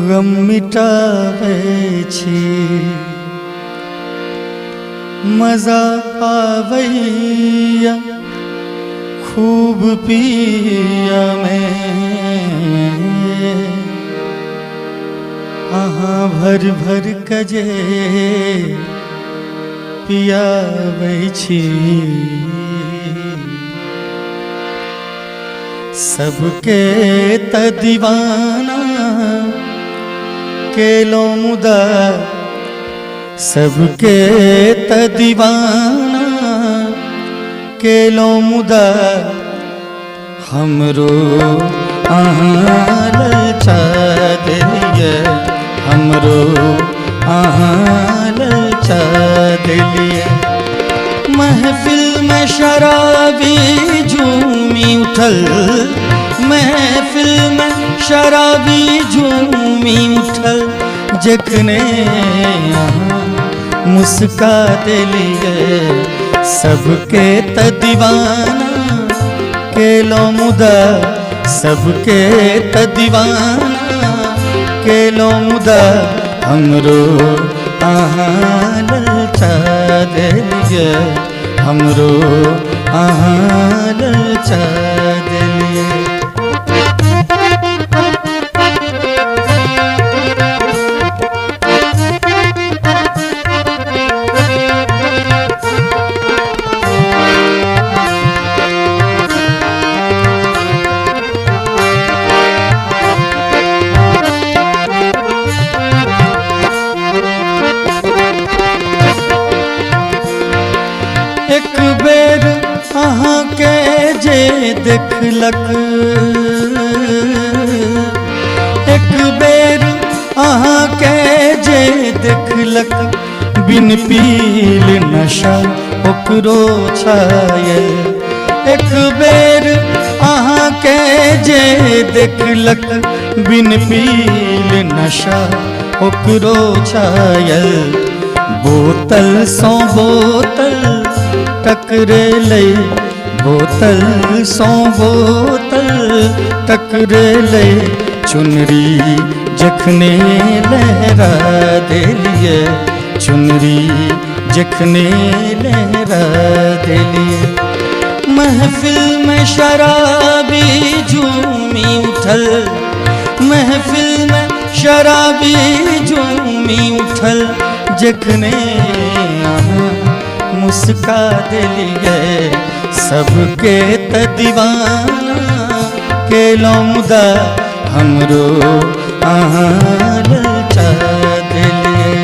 गम मिटावे छी, मजा आवैया खूब पिया में, आहाँ भर भर कजे पियावे छी। सबके त दीवाना केलो मुदा, सबके त दीवाना केलो मुदा, हमरो आहाँ ललचा दिलिए, हमरो आहाँ ललचा दिलिए। महफिल में शराबी झूमी उठल, महफिल में शराबी झूमी उठल, जखने यहाँ मुस्का दिलिए। सबके त दीवाना केलो मुदा, सबके त दीवाना केलो मुदा, हमरो आहाँ ललचा दिलिए, हमरो आहाँ ललचा दिलिए। एक बेर अहाँ के जे देखलक, एक बेर अहाँ के जे देखलक, बिन पील नशा ओकरो छायल। एक बेर अहाँ के जे देखलक, बिन पील नशा ओकरो छायल। बोतल सौ बोतल टकरेले, बोतल सौ बोतल टकरेले, चुनरी जखने लहरा दिलिए, चुनरी जखने लहरा दिलिए। महफिल में शराबी झूमी उठल, महफिल में शराबी झूमी उठल, जखने मुस्का दिलिए। सबके त दीवाना केलो मुदा, हमरो आहाँ ललचा दिलिए।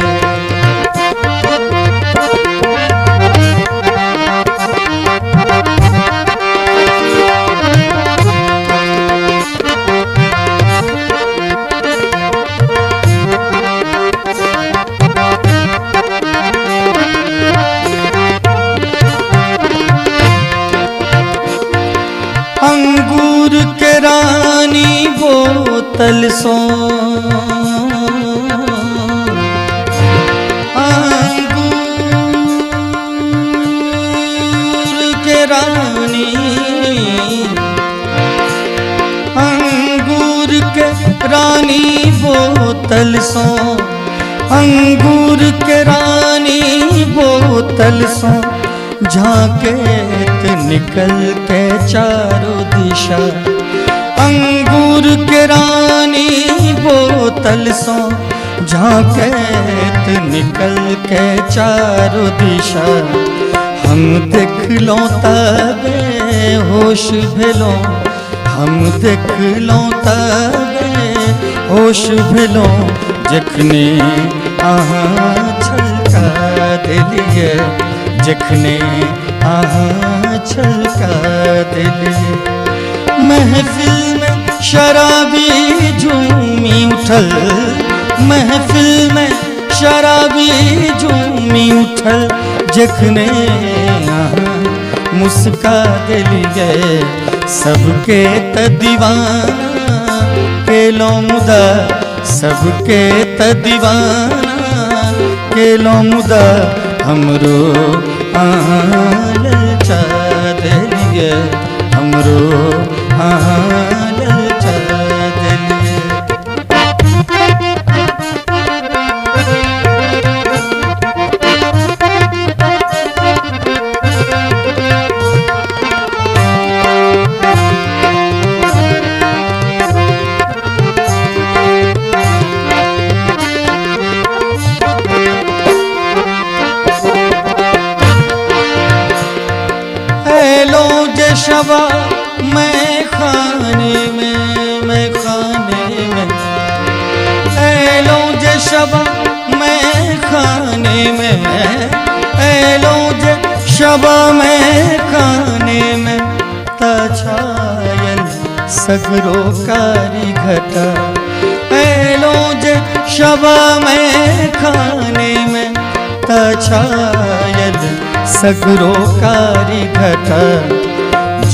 अंगूर के रानी बोतल सो, अंगूर के रानी, अंगूर के रानी बोतल सो, अंगूर के रानी बोतल सो, झांकेत निकल के चारों दिशा। अंगूर के रानी बोतल सो, झांकेत निकल के चारों दिशा। हम देखलो तबे होश भेलो, हम देखलो तबे होश भेलो, जखने आहाँ छलका दिलिए, जखने आहाँ छलका दिलिए। महफिल में शराबी झूमी उठल, महफिल में शराबी झूमी उठल, जखने आहाँ मुस्का दिलिए। सबके त दीवाना केलो मुदा, सबके त दीवाना केलो मुदा, हमरो आहाँ ललचा दिलिए, हमरो आहाँ ललचा दिलिए। शबा मैं खाने में एलो जे शबा मैं खाने में एलो जे शबा मैं खाने में तछायल सगरो कारी घटा एलो जे शबा मैं खाने में तछायल सगरो कारी घटा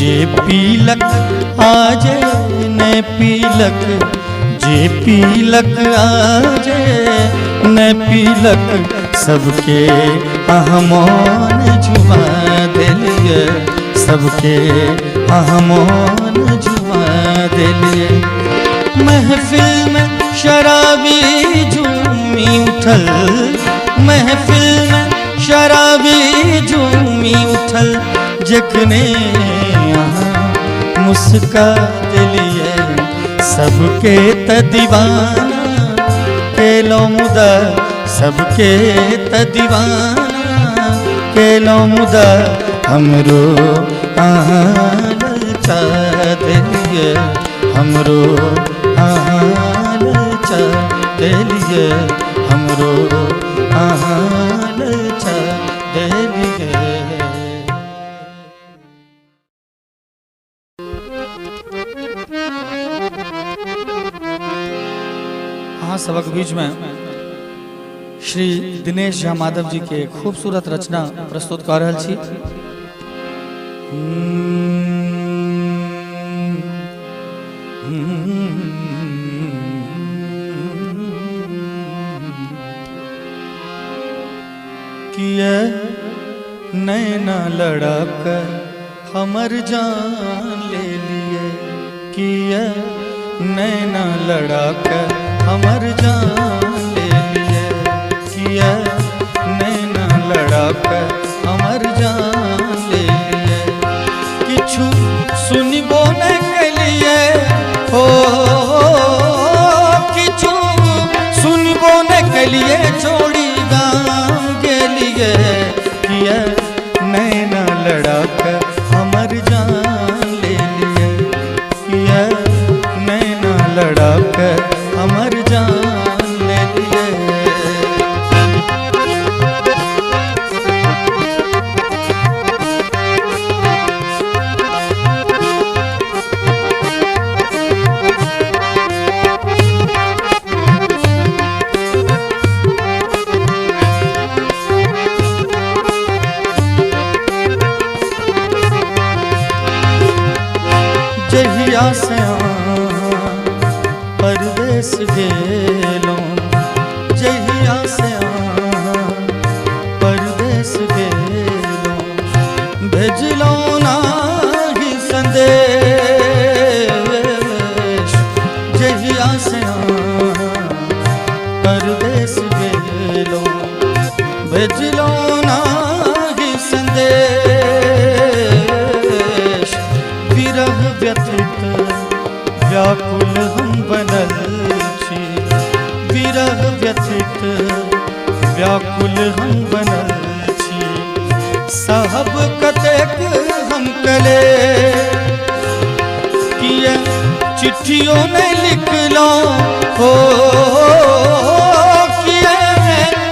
जे पीलक आजे ने पीलक जे पीलक आजे ने पीलक सबके अहमोन जुमा दिलिए सबके अहमोन जुमा दिलिए महफिल में शराबी झूमी उठल महफिल में शराबी झूमी उठल जखने मुस्का दिलिए सबके त दीवाना केलो मुदा सबके त दीवाना केलो मुदा हमरो ललचा दिलिए हमरो ललचा दिलिए हमरो ललचा दिलिए। सबक बीच में श्री दिनेश झा माधव जी के खूबसूरत रचना प्रस्तुत कर रहल छी। किए नैना लड़ा कर हमर जान ले लिए किए नैना लड़ा कर हमर जान ले लिए किया नैना लड़ा कर हमर जान ले लिए किछु सुनबो न कलिए हो किछु सुनबो न कलिए छोड़ी गाम गेलिए किया नैना लड़ा कर हमर जान ले लिए किया नैना लड़ा कर हमर जान ले लिए। जहिया से परदेस गेलो जहिया से परदेस गेलो भेजलो नाही संदेश जहिया से परदेस गेलो भेजलो नाही संदेश विरह व्यथित व्याकुल हम बनल छी विरह व्यथित व्याकुल हम बनल छी साहब कतेक हम कले किए चिट्ठियों ने लिखलो हो किए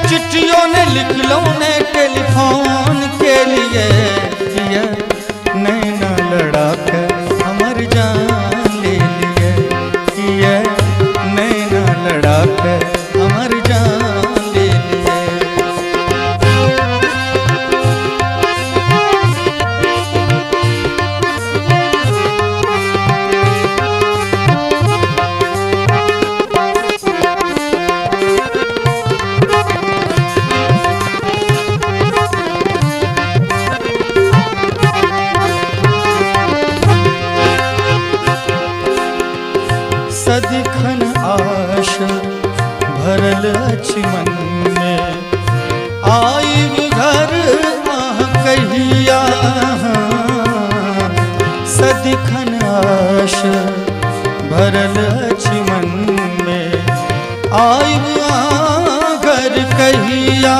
चिट्ठियों ने लिखलो ने टेलीफोन के लिए किए नैना लड़ा कर हमर जान ले लिए किए नैना लड़ा कर हमर जान ले लिए। सदिखन आश भरल अछि मन में आइब घर आह कहिया सदिखन आश भरल अछि मन में आइब घर कहिया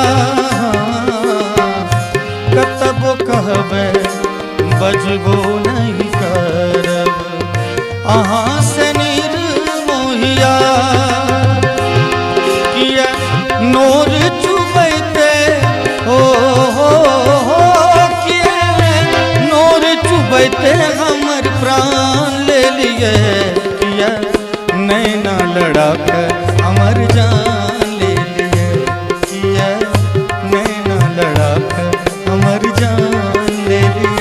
कतबो कहबै बजबो नहीं करब अहाँ से निर्मोहिया किया नोर चुबैते हो किया नोर चुबैते हमर प्राण ले लिए किया नैना लड़ा कर हमर जान ले लिए किया नैना लड़ा कर हमर जान ले लिए।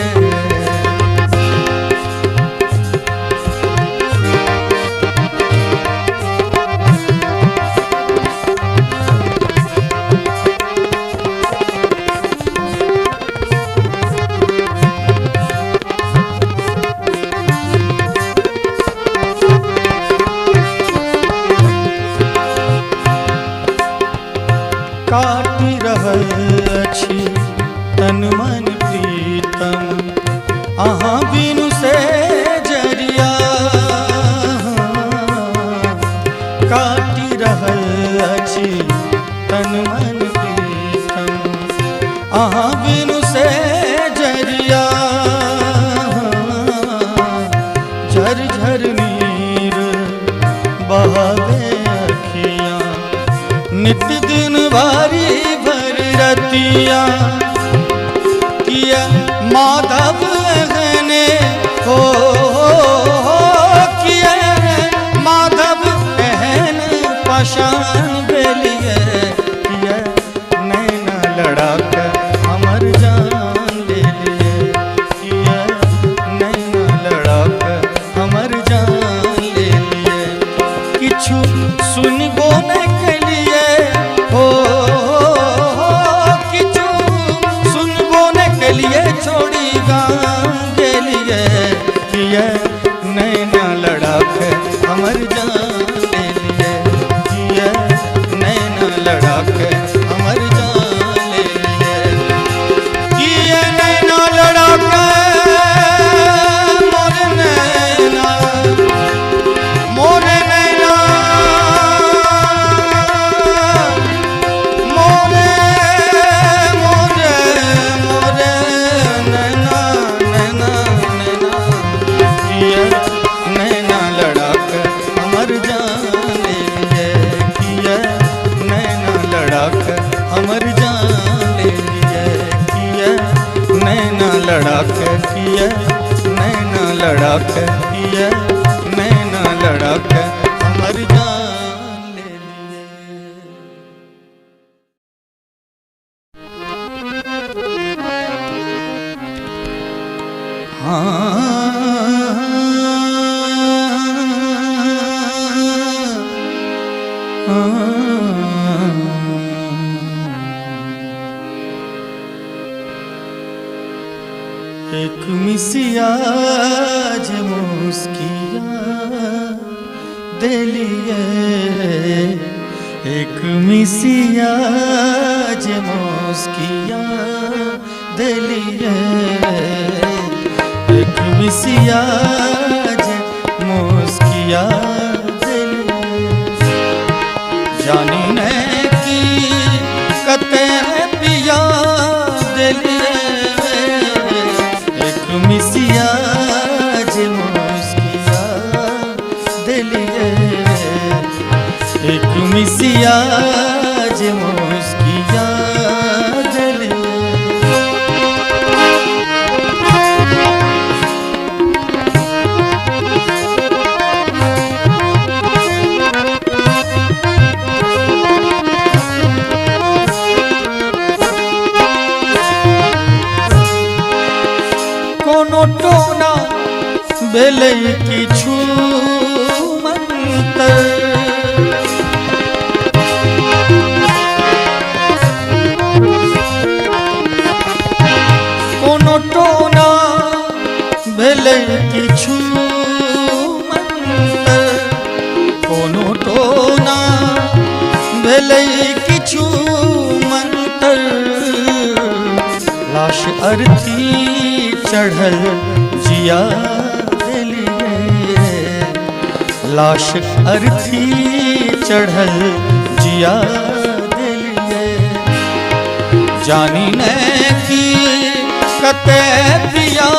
काटी रहल अछि तन मन प्रीतम अहाँ बिनु से जरिया काटी रहल अछि तन मन प्रीतम अहाँ बिनु से जरिया झर झर नीर बहावे अखियाँ नित्य दिन भारी भर रतिया किया माधव गने हो किया माधव बहन पाषाण बेलिए किया नैना लड़ा कर हमर जान ले लिए किया नैना लड़ा कर हमर जान ले लिए किछु सुनबो नहीं कलिए किछु सुनबो न कलिए छोड़ी गाँव के लिए किया नैना लड़ा कर हमर जान ले लिए किया नैना लड़ा कर हमर जान ले लिए किया नैना लड़ा कर मोर नैना हमर जान ले लिए किया नैना लड़ा कर किया नैना लड़ा कर किया नैना लड़ा कर हमर जान ले लिए। एक मिसिया जे मुस्किया दिलिए एक मिसिया जे मुस्किया दिलिए एक मिसिया जे मुस्किया दिलिए जानी ने की कते पिया दिलिए मिसिया जे मुस्किया दिलिए एक मिसिया जे मुस्किया दिलिए। कोनो टोना भेलै किछु मंतर कोनो टोना भेलै किछु मंतर कोनो टोना भेलै किछु मंतर लाश अर्थी चढ़ल जिया दिलिए लाश अर्थी चढ़ल जिया दिलिए जानी ने की कते पिया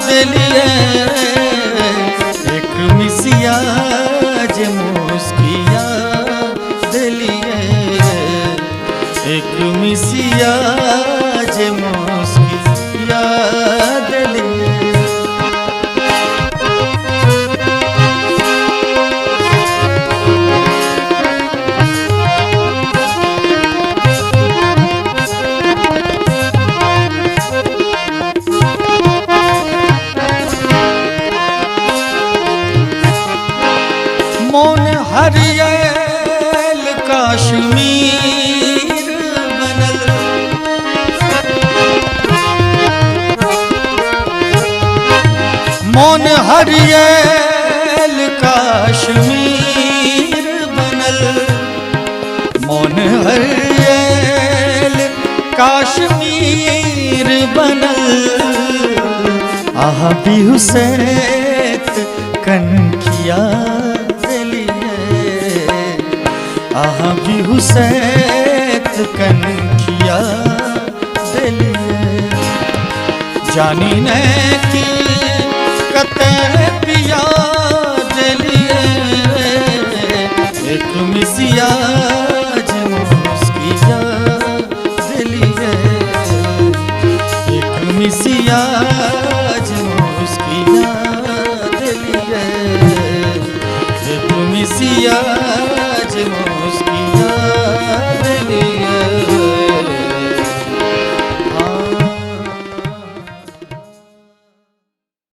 दिलिए एक मिसिया जे मुस्किया दिलिए एक मिसिया जे मुस्किया दिलिए। मोन हरियल काश्मीर बनल मोन हरियल काश्मीर बनल मोन हरियल काश्मीर बनल आहा बिहु सैत कनखिया आहा बिहु सैत कनखिया दिलिए जानी ने की कते पिया दिलिए एक मिसिया जे मुस्किया दिलिए एक मिसिया जे मुस्किया दिलिए एक मिसिया जे